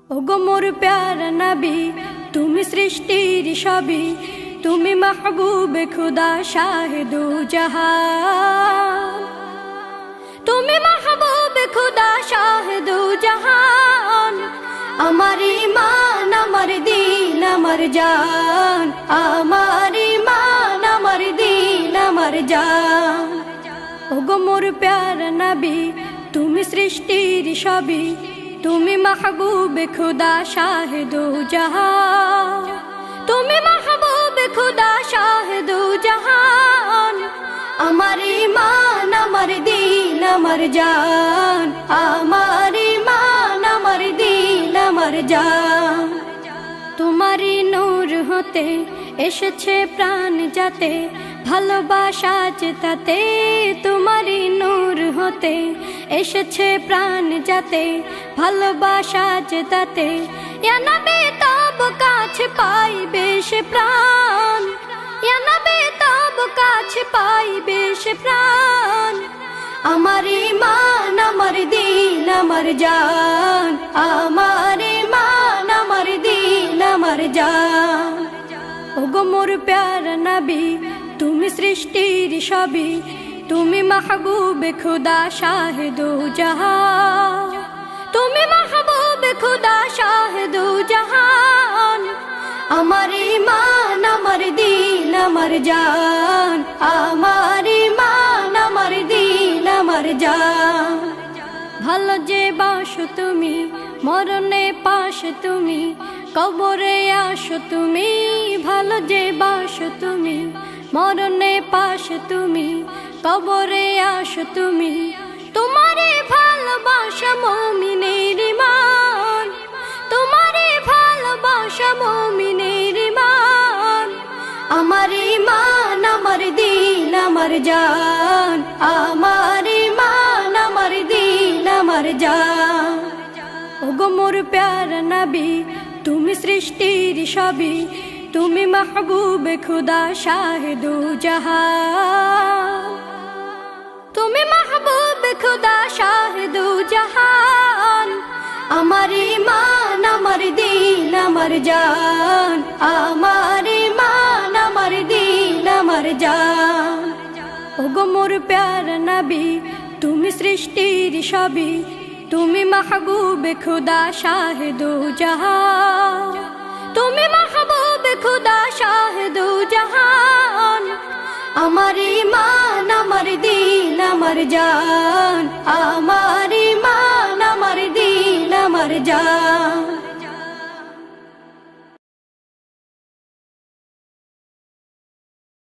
ওগো মোর প্যারা নবী, তুমি সৃষ্টির সবই, তুমি মাহবুবে খুদা শাহে দু জাহান, তুমি মাহবুবে খুদা শাহে দু জাহান। আমার ঈমান, আমার দিল, আমার জান, আমার ঈমান, আমার দিল, আমার জান। ওগো মোর প্যারা নবী, তুমি সৃষ্টির সবই, তুমি মাহবুবে খুদা শাহে দু জাহান, তুমি মাহবুবে খুদা শাহে দু জাহান। আমার ঈমান, আমার দিল, আমার জান, আমার ঈমান, আমার দিল, আমার জান। তোমারই নূর হতে এসেছে প্রাণ যাতে, ভালোবাসা চেতাতে। তোমারই নূর হতে এসেছে প্রাণ যাতে, ভালোবাসা চেতাতে। ইয়া নবী তব কাছে পাইবে সে প্রাণ, ইয়া নবী তব কাছে পাইবে সে প্রাণ। আমার ঈমান, আমার দিল, আমার জান, আমার ঈমান, আমার দিল, আমার জান। ওগো মোর প্যারা নবী, তুমি সৃষ্টির সবই, তুমি মাহবুবে খুদা শাহে দু জাহান, তুমি মাহবুবে খুদা শাহে দু জাহান। আমার ঈমান, আমার দিল, আমার জান, আমার ঈমান, আমার দিল, আমার জান। ভালো যে বাসো তুমি, মরণে পাশে তুমি, কবরে আসো তুমি। ভালো যে বাসো তুমি, মরণে পাশে তুমি, কবরে আসো তুমি। তোমারে ভালোবাসা মুমিনের ঈমান, তোমারে ভালোবাসা মুমিনের ঈমান। আমার ঈমান, আমার দিল, আমার জান, আমার ঈমান, আমার দিল, আমার জান। ওগো মোর প্যারা নবী, তুমি সৃষ্টির সবই, তুমি মাহবুবে খুদা শাহে দু জাহান, তুমি মাহবুবে খুদা শাহে দু জাহান। আমার ঈমান, আমার দিল, আমার জান, আমার ঈমান, আমার দিল, আমার জান। ওগো মোর প্যারা নবী, তুমি সৃষ্টির সবই, তুমি মাহবুবে খুদা শাহে দু জাহান, তুমি মাহবুবে খুদা শাহে দু জাহান। আমার ঈমান, আমার দিল, আমার জান, আমার ঈমান, আমার দিল, আমার জান।